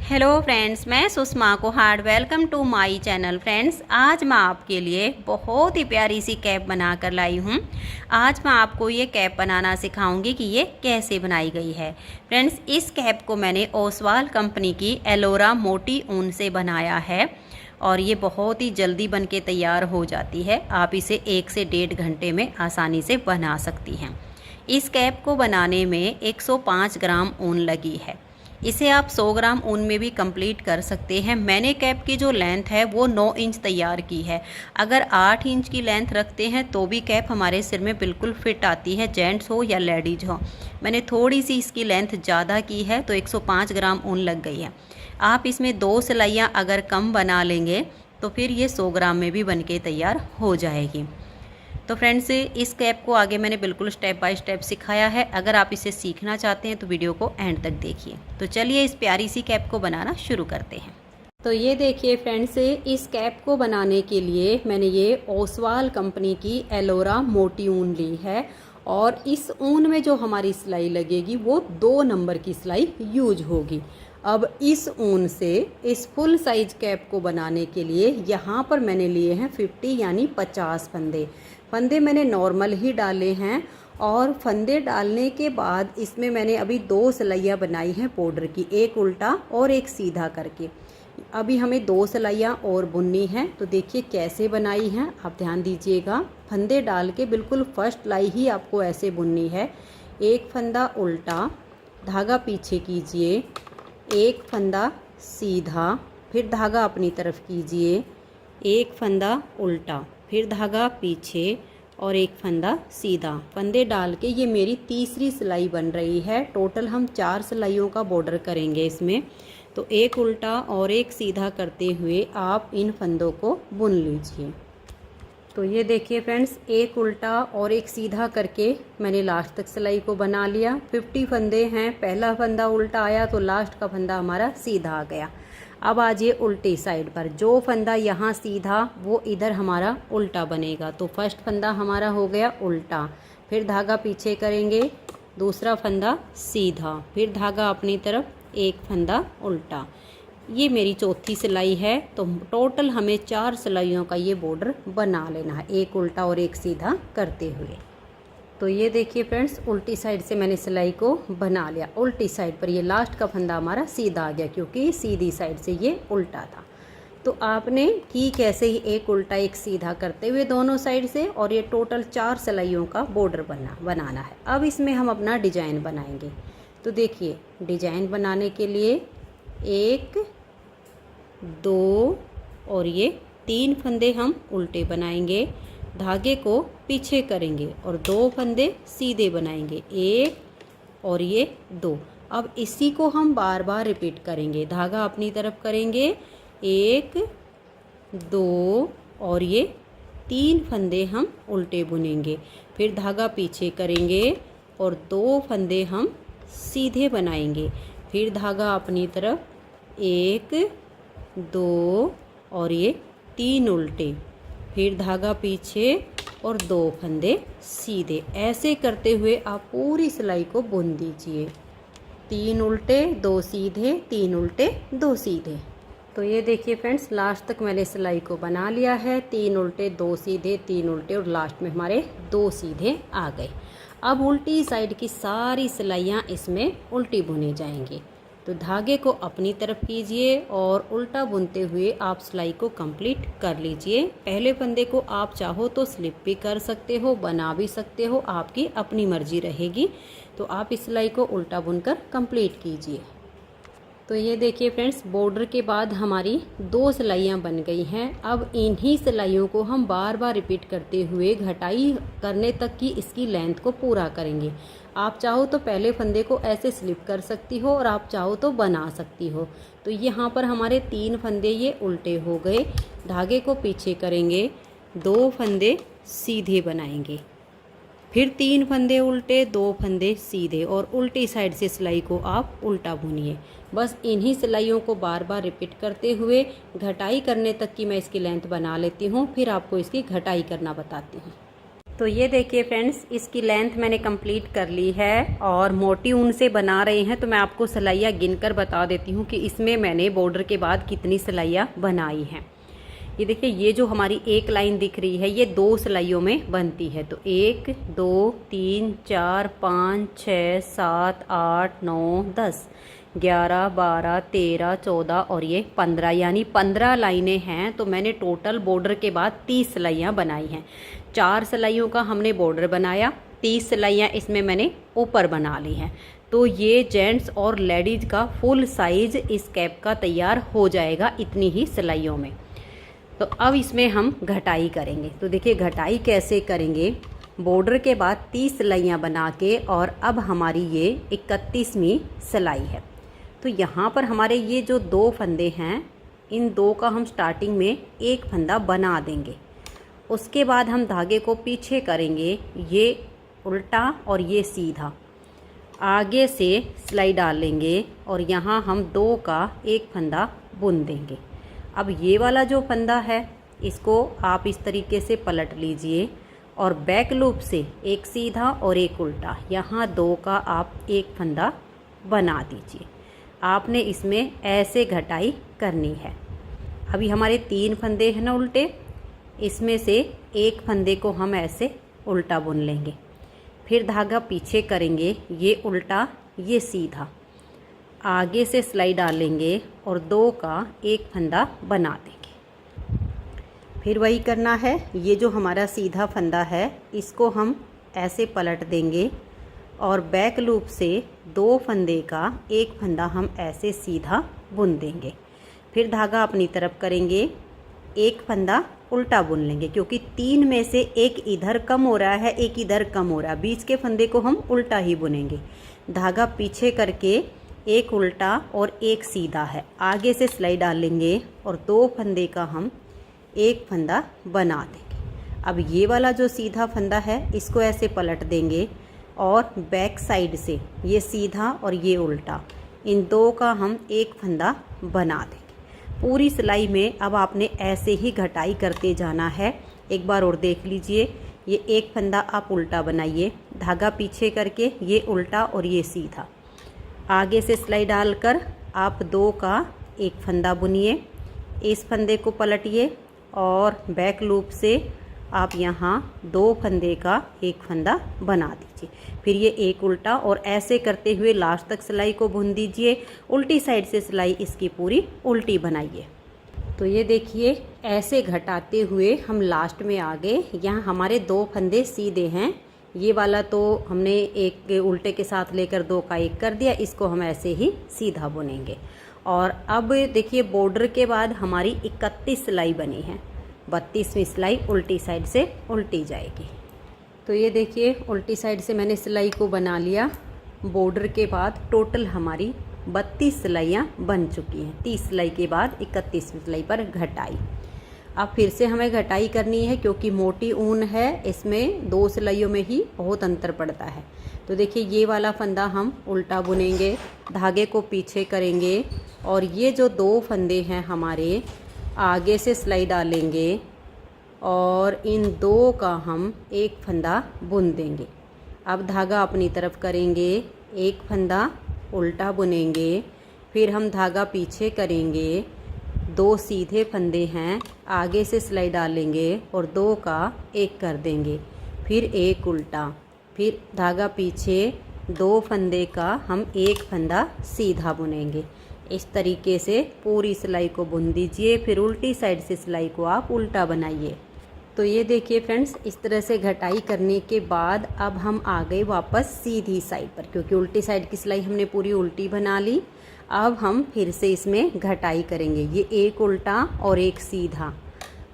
Hello friends, मैं Sushma Kohar. Welcome to my channel. Friends, आज मैं आपके लिए बहुत ही प्यारी सी कैप बना कर लाई हूँ। आज मैं आपको ये कैप बनाना सिखाऊंगी कि ये कैसे बनाई गई है। फ्रेंड्स, इस कैप को मैंने ओसवाल कंपनी की एलोरा मोटी ऊन से बनाया है और ये बहुत ही जल्दी बन के तैयार हो जाती है। आप इसे 1 से 1.5 घंटे में आसानी से बना सकती हैं। इस कैप को बनाने में 105 ग्राम ऊन लगी है। इसे आप 100 ग्राम ऊन में भी कंप्लीट कर सकते हैं। मैंने कैप की जो लेंथ है वो 9 इंच तैयार की है। अगर 8 इंच की लेंथ रखते हैं तो भी कैप हमारे सिर में बिल्कुल फिट आती है, जेंट्स हो या लेडीज हो। मैंने थोड़ी सी इसकी लेंथ ज़्यादा की है तो 105 ग्राम ऊन लग गई है। आप इसमें 2 सिलाइयाँ अगर कम बना लेंगे तो फिर ये 100 ग्राम में भी बन के तैयार हो जाएगी। तो फ्रेंड्स, इस कैप को आगे मैंने बिल्कुल स्टेप बाय स्टेप सिखाया है। अगर आप इसे सीखना चाहते हैं तो वीडियो को एंड तक देखिए। तो चलिए इस प्यारी सी कैप को बनाना शुरू करते हैं। तो ये देखिए फ्रेंड्स, इस कैप को बनाने के लिए मैंने ये ओसवाल कंपनी की एलोरा मोटी ऊन ली है और इस ऊन में जो हमारी सिलाई लगेगी वो 2 नंबर की सिलाई यूज होगी। अब इस ऊन से इस फुल साइज कैप को बनाने के लिए यहाँ पर मैंने लिए हैं 50 यानी 50 फंदे। फंदे मैंने नॉर्मल ही डाले हैं और फंदे डालने के बाद इसमें मैंने अभी 2 सिलाइयाँ बनाई हैं बॉर्डर की, एक उल्टा और एक सीधा करके। अभी हमें 2 सिलाइयाँ और बुननी हैं। तो देखिए कैसे बनाई हैं, आप ध्यान दीजिएगा। फंदे डाल के बिल्कुल फर्स्ट लाई ही आपको ऐसे बुननी है। एक फंदा उल्टा, धागा पीछे कीजिए, एक फंदा सीधा, फिर धागा अपनी तरफ कीजिए, एक फंदा उल्टा, फिर धागा पीछे और एक फंदा सीधा। फंदे डाल के ये मेरी तीसरी सिलाई बन रही है। टोटल हम 4 सिलाइयों का बॉर्डर करेंगे इसमें। तो एक उल्टा और एक सीधा करते हुए आप इन फंदों को बुन लीजिए। तो ये देखिए फ्रेंड्स, एक उल्टा और एक सीधा करके मैंने लास्ट तक सिलाई को बना लिया। 50 फंदे हैं, पहला फंदा उल्टा आया तो लास्ट का फंदा हमारा सीधा आ गया। अब आ जाइए उल्टी साइड पर, जो फंदा यहाँ सीधा वो इधर हमारा उल्टा बनेगा। तो फर्स्ट फंदा हमारा हो गया उल्टा, फिर धागा पीछे करेंगे, दूसरा फंदा सीधा, फिर धागा अपनी तरफ, एक फंदा उल्टा। ये मेरी चौथी सिलाई है। तो टोटल हमें 4 सिलाइयों का ये बॉर्डर बना लेना है, एक उल्टा और एक सीधा करते हुए। तो ये देखिए फ्रेंड्स, उल्टी साइड से मैंने सिलाई को बना लिया। उल्टी साइड पर ये लास्ट का फंदा हमारा सीधा आ गया क्योंकि सीधी साइड से ये उल्टा था। तो आपने की कैसे ही, एक उल्टा एक सीधा करते हुए दोनों साइड से, और ये टोटल 4 सिलाइयों का बॉर्डर बनाना है। अब इसमें हम अपना डिजाइन बनाएंगे। तो देखिए, डिजाइन बनाने के लिए 1, 2 और ये 3 फंदे हम उल्टे बनाएंगे, धागे को पीछे करेंगे और 2 फंदे सीधे बनाएंगे, 1 और ये 2। अब इसी को हम बार बार रिपीट करेंगे। धागा अपनी तरफ करेंगे, 1, 2 और ये 3 फंदे हम उल्टे बुनेंगे, फिर धागा पीछे करेंगे और 2 फंदे हम सीधे बनाएंगे, फिर धागा अपनी तरफ, 1, 2 और ये 3 उल्टे, फिर धागा पीछे और 2 फंदे सीधे। ऐसे करते हुए आप पूरी सिलाई को बुन दीजिए। 3 उल्टे 2 सीधे, 3 उल्टे 2 सीधे। तो ये देखिए फ्रेंड्स, लास्ट तक मैंने सिलाई को बना लिया है। 3 उल्टे 2 सीधे, 3 उल्टे और लास्ट में हमारे 2 सीधे आ गए। अब उल्टी साइड की सारी सिलाइयाँ इसमें उल्टी बुनी जाएंगी। तो धागे को अपनी तरफ कीजिए और उल्टा बुनते हुए आप सिलाई को कंप्लीट कर लीजिए। पहले फंदे को आप चाहो तो स्लिप भी कर सकते हो, बना भी सकते हो, आपकी अपनी मर्जी रहेगी। तो आप इस सिलाई को उल्टा बुनकर कंप्लीट कीजिए। तो ये देखिए फ्रेंड्स, बॉर्डर के बाद हमारी 2 सिलाइयाँ बन गई हैं। अब इन्हीं सिलाइयों को हम बार बार रिपीट करते हुए घटाई करने तक की इसकी लेंथ को पूरा करेंगे। आप चाहो तो पहले फंदे को ऐसे स्लिप कर सकती हो और आप चाहो तो बना सकती हो। तो यहाँ पर हमारे 3 फंदे ये उल्टे हो गए, धागे को पीछे करेंगे, 2 फंदे सीधे बनाएंगे, फिर 3 फंदे उल्टे, 2 फंदे सीधे और उल्टी साइड से सिलाई को आप उल्टा बुनिए। बस इन्हीं सिलाइयों को बार बार रिपीट करते हुए घटाई करने तक की मैं इसकी लेंथ बना लेती हूँ, फिर आपको इसकी घटाई करना बताती हूँ। तो ये देखिए फ्रेंड्स, इसकी लेंथ मैंने कंप्लीट कर ली है और मोटी ऊन से बना रहे हैं तो मैं आपको सिलाइयाँ गिनकर बता देती हूँ कि इसमें मैंने बॉर्डर के बाद कितनी सिलाइयाँ बनाई हैं। ये देखिए, ये जो हमारी एक लाइन दिख रही है ये 2 सिलाइयों में बनती है। तो 1 2 3 4 5 6 7 8 9 10 11 12 13 14 और ये 15, यानी 15 लाइनें हैं। तो मैंने टोटल बॉर्डर के बाद 30 सिलाइयाँ बनाई हैं। 4 सिलाइयों का हमने बॉर्डर बनाया, 30 सिलाइयाँ इसमें मैंने ऊपर बना ली हैं। तो ये जेंट्स और लेडीज़ का फुल साइज इस कैप का तैयार हो जाएगा इतनी ही सिलाइयों में। तो अब इसमें हम घटाई करेंगे। तो देखिए घटाई कैसे करेंगे, बॉर्डर के बाद 30 सिलाइयाँ बना के और अब हमारी ये 31वीं सिलाई है। तो यहाँ पर हमारे ये जो 2 फंदे हैं, इन 2 का हम स्टार्टिंग में एक फंदा बना देंगे। उसके बाद हम धागे को पीछे करेंगे, ये उल्टा और ये सीधा, आगे से सिलाई डाल लेंगे और यहाँ हम 2 का एक फंदा बुन देंगे। अब ये वाला जो फंदा है इसको आप इस तरीके से पलट लीजिए और बैक लूप से एक सीधा और एक उल्टा, यहाँ 2 का आप एक फंदा बना दीजिए। आपने इसमें ऐसे घटाई करनी है। अभी हमारे 3 फंदे हैं ना उल्टे, इसमें से एक फंदे को हम ऐसे उल्टा बुन लेंगे, फिर धागा पीछे करेंगे, ये उल्टा ये सीधा, आगे से सिलाई डालेंगे और 2 का एक फंदा बना देंगे। फिर वही करना है, ये जो हमारा सीधा फंदा है इसको हम ऐसे पलट देंगे और बैक लूप से 2 फंदे का एक फंदा हम ऐसे सीधा बुन देंगे। फिर धागा अपनी तरफ करेंगे, एक फंदा उल्टा बुन लेंगे, क्योंकि 3 में से एक इधर कम हो रहा है एक इधर कम हो रहा है, बीच के फंदे को हम उल्टा ही बुनेंगे। धागा पीछे करके एक उल्टा और एक सीधा है, आगे से सिलाई डालेंगे और 2 फंदे का हम एक फंदा बना देंगे। अब ये वाला जो सीधा फंदा है इसको ऐसे पलट देंगे और बैक साइड से ये सीधा और ये उल्टा, इन 2 का हम एक फंदा बना देंगे। पूरी सिलाई में अब आपने ऐसे ही घटाई करते जाना है। एक बार और देख लीजिए, ये एक फंदा आप उल्टा बनाइए, धागा पीछे करके ये उल्टा और ये सीधा, आगे से सिलाई डालकर आप 2 का एक फंदा बुनिए, इस फंदे को पलटिए और बैक लूप से आप यहाँ 2 फंदे का एक फंदा बना दीजिए। फिर ये एक उल्टा और ऐसे करते हुए लास्ट तक सिलाई को बुन दीजिए। उल्टी साइड से सिलाई इसकी पूरी उल्टी बनाइए। तो ये देखिए, ऐसे घटाते हुए हम लास्ट में आ गए। यहाँ हमारे 2 फंदे सीधे हैं, ये वाला तो हमने एक उल्टे के साथ लेकर 2 का एक कर दिया, इसको हम ऐसे ही सीधा बुनेंगे। और अब देखिए बॉर्डर के बाद हमारी 31 सिलाई बनी है, 32वीं सिलाई उल्टी साइड से उल्टी जाएगी। तो ये देखिए, उल्टी साइड से मैंने सिलाई को बना लिया। बॉर्डर के बाद टोटल हमारी 32 सिलाइयाँ बन चुकी हैं। 30 सिलाई के बाद 31वीं सिलाई पर घटाई। अब फिर से हमें घटाई करनी है, क्योंकि मोटी ऊन है, इसमें 2 सिलाइयों में ही बहुत अंतर पड़ता है। तो देखिए, ये वाला फंदा हम उल्टा बुनेंगे, धागे को पीछे करेंगे और ये जो 2 फंदे हैं हमारे, आगे से सिलाई डालेंगे और इन 2 का हम एक फंदा बुन देंगे। अब धागा अपनी तरफ करेंगे, एक फंदा उल्टा बुनेंगे, फिर हम धागा पीछे करेंगे, 2 सीधे फंदे हैं, आगे से सिलाई डालेंगे और 2 का एक कर देंगे, फिर एक उल्टा, फिर धागा पीछे, 2 फंदे का हम एक फंदा सीधा बुनेंगे। इस तरीके से पूरी सिलाई को बुन दीजिए। फिर उल्टी साइड से सिलाई को आप उल्टा बनाइए। तो ये देखिए फ्रेंड्स, इस तरह से घटाई करने के बाद अब हम आ गए वापस सीधी साइड पर, क्योंकि उल्टी साइड की सिलाई हमने पूरी उल्टी बना ली। अब हम फिर से इसमें घटाई करेंगे। ये एक उल्टा और एक सीधा,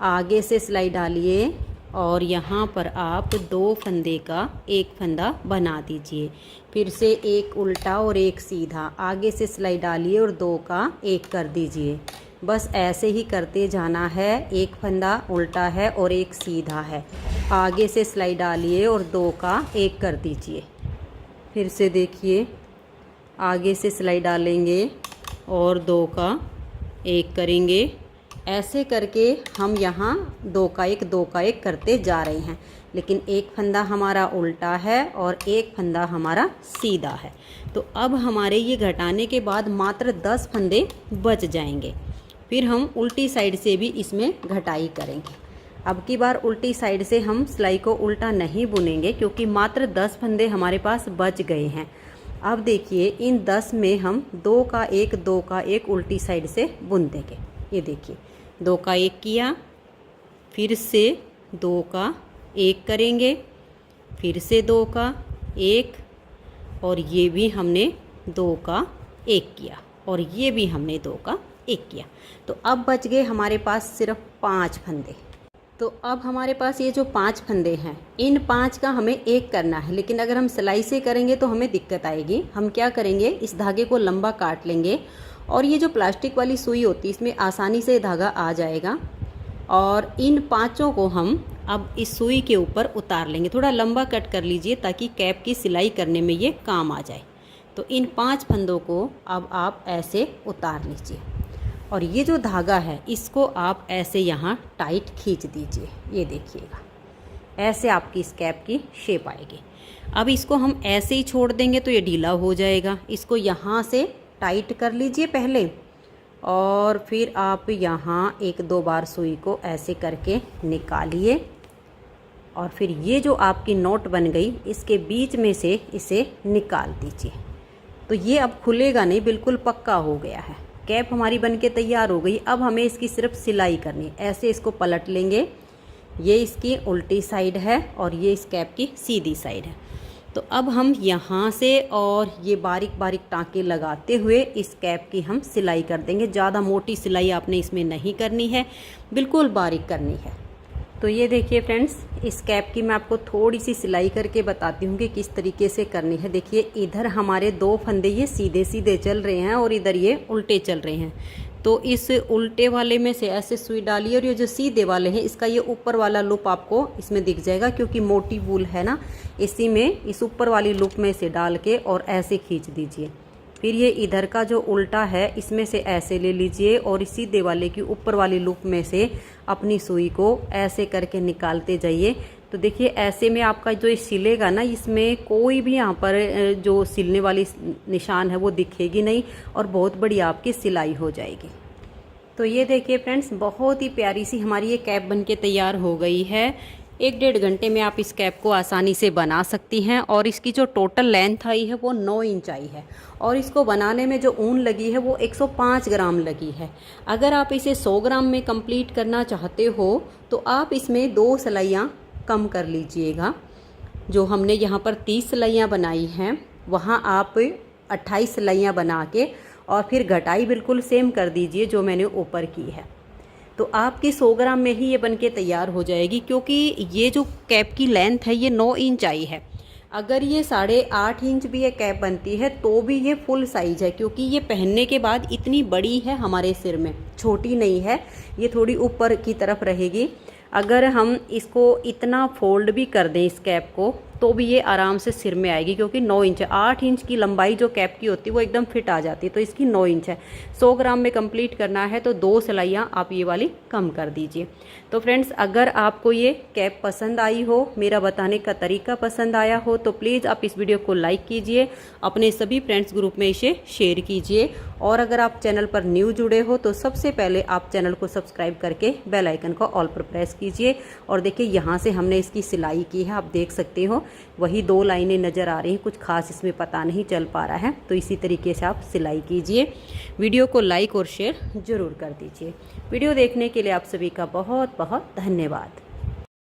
आगे से सिलाई डालिए और यहाँ पर आप 2 फंदे का एक फंदा बना दीजिए। फिर से एक उल्टा और एक सीधा, आगे से सिलाई डालिए और 2 का एक कर दीजिए। बस ऐसे ही करते जाना है। एक फंदा उल्टा है और एक सीधा है, आगे से सिलाई डालिए और 2 का एक कर दीजिए। फिर से देखिए, आगे से सिलाई डालेंगे और 2 का एक करेंगे, ऐसे करके हम यहाँ 2 का 1 2 का 1 करते जा रहे हैं, लेकिन एक फंदा हमारा उल्टा है और एक फंदा हमारा सीधा है। तो अब हमारे ये घटाने के बाद मात्र 10 फंदे बच जाएंगे। फिर हम उल्टी साइड से भी इसमें घटाई करेंगे। अब की बार उल्टी साइड से हम सिलाई को उल्टा नहीं बुनेंगे क्योंकि मात्र 10 फंदे हमारे पास बच गए हैं। अब देखिए इन 10 में हम 2 का 1 2 का 1 उल्टी साइड से बुन देंगे। ये देखिए 2 का 1 किया, फिर से 2 का 1 करेंगे, फिर से 2 का 1, और ये भी हमने 2 का 1 किया, और ये भी हमने 2 का 1 किया। तो अब बच गए हमारे पास सिर्फ 5 फंदे। तो अब हमारे पास ये जो 5 फंदे हैं, इन 5 का हमें 1 करना है, लेकिन अगर हम सिलाई से करेंगे तो हमें दिक्कत आएगी। हम क्या करेंगे, इस धागे को लंबा काट लेंगे और ये जो प्लास्टिक वाली सुई होती है इसमें आसानी से धागा आ जाएगा, और इन 5 को हम अब इस सुई के ऊपर उतार लेंगे। थोड़ा लंबा कट कर लीजिए ताकि कैप की सिलाई करने में ये काम आ जाए। तो इन 5 फंदों को अब आप ऐसे उतार लीजिए, और ये जो धागा है इसको आप ऐसे यहाँ टाइट खींच दीजिए। ये देखिएगा, ऐसे आपकी इस कैप की शेप आएगी। अब इसको हम ऐसे ही छोड़ देंगे तो ये ढीला हो जाएगा। इसको यहाँ से टाइट कर लीजिए पहले, और फिर आप यहाँ 1-2 बार सुई को ऐसे करके निकालिए, और फिर ये जो आपकी नोट बन गई इसके बीच में से इसे निकाल दीजिए। तो ये अब खुलेगा नहीं, बिल्कुल पक्का हो गया है। कैप हमारी बनके तैयार हो गई। अब हमें इसकी सिर्फ सिलाई करनी है। ऐसे इसको पलट लेंगे, ये इसकी उल्टी साइड है और ये इस कैप की सीधी साइड है। तो अब हम यहाँ से और ये बारीक बारीक टाँके लगाते हुए इस कैप की हम सिलाई कर देंगे। ज़्यादा मोटी सिलाई आपने इसमें नहीं करनी है, बिल्कुल बारीक करनी है। तो ये देखिए फ्रेंड्स, इस कैप की मैं आपको थोड़ी सी सिलाई करके बताती हूँ कि किस तरीके से करनी है। देखिए इधर हमारे 2 फंदे ये सीधे सीधे चल रहे हैं और इधर ये उल्टे चल रहे हैं। तो इस उल्टे वाले में से ऐसे सुई डालिए, और ये जो सीधे वाले हैं इसका ये ऊपर वाला लूप आपको इसमें दिख जाएगा, क्योंकि मोटी वूल है ना, इसी में इस ऊपर वाली लूप में से डाल के और ऐसे खींच दीजिए। फिर ये इधर का जो उल्टा है इसमें से ऐसे ले लीजिए, और इस सीधे वाले की ऊपर वाली लूप में से अपनी सुई को ऐसे करके निकालते जाइए। तो देखिए ऐसे में आपका जो ये सिलेगा ना, इसमें कोई भी यहाँ पर जो सिलने वाली निशान है वो दिखेगी नहीं, और बहुत बड़ी आपकी सिलाई हो जाएगी। तो ये देखिए फ्रेंड्स, बहुत ही प्यारी सी हमारी ये कैप बनके तैयार हो गई है। 1-1.5 घंटे में आप इस कैप को आसानी से बना सकती हैं, और इसकी जो टोटल लेंथ आई है वो 9 इंच आई है, और इसको बनाने में जो ऊन लगी है वो 105 ग्राम लगी है। अगर आप इसे 100 ग्राम में कंप्लीट करना चाहते हो तो आप इसमें 2 सिलाइयाँ कम कर लीजिएगा। जो हमने यहाँ पर 30 सिलाइयाँ बनाई हैं वहाँ आप 28 सिलाइयाँ बना के और फिर घटाई बिल्कुल सेम कर दीजिए जो मैंने ऊपर की है। तो आपकी 100 ग्राम में ही ये बनके तैयार हो जाएगी, क्योंकि ये जो कैप की लेंथ है ये 9 इंच आई है। अगर ये 8.5 इंच भी ये कैप बनती है तो भी ये फुल साइज है, क्योंकि ये पहनने के बाद इतनी बड़ी है हमारे सिर में, छोटी नहीं है, ये थोड़ी ऊपर की तरफ रहेगी। अगर हम इसको इतना फोल्ड भी कर दें इस कैप को तो भी ये आराम से सिर में आएगी, क्योंकि 9 इंच है। 8 इंच की लंबाई जो कैप की होती है वो एकदम फिट आ जाती है, तो इसकी 9 इंच है। 100 ग्राम में कंप्लीट करना है तो 2 सिलाइयाँ आप ये वाली कम कर दीजिए। तो फ्रेंड्स, अगर आपको ये कैप पसंद आई हो, मेरा बताने का तरीका पसंद आया हो, तो प्लीज़ आप इस वीडियो को लाइक कीजिए, अपने सभी फ्रेंड्स ग्रुप में इसे शेयर कीजिए, और अगर आप चैनल पर न्यू जुड़े हो तो सबसे पहले आप चैनल को सब्सक्राइब करके बेल आइकन को ऑल पर प्रेस कीजिए। और देखिए यहाँ से हमने इसकी सिलाई की है, आप देख सकते हो वही 2 लाइनें नज़र आ रही हैं, कुछ खास इसमें पता नहीं चल पा रहा है। तो इसी तरीके से आप सिलाई कीजिए। वीडियो को लाइक और शेयर ज़रूर कर दीजिए। वीडियो देखने के लिए आप सभी का बहुत बहुत धन्यवाद।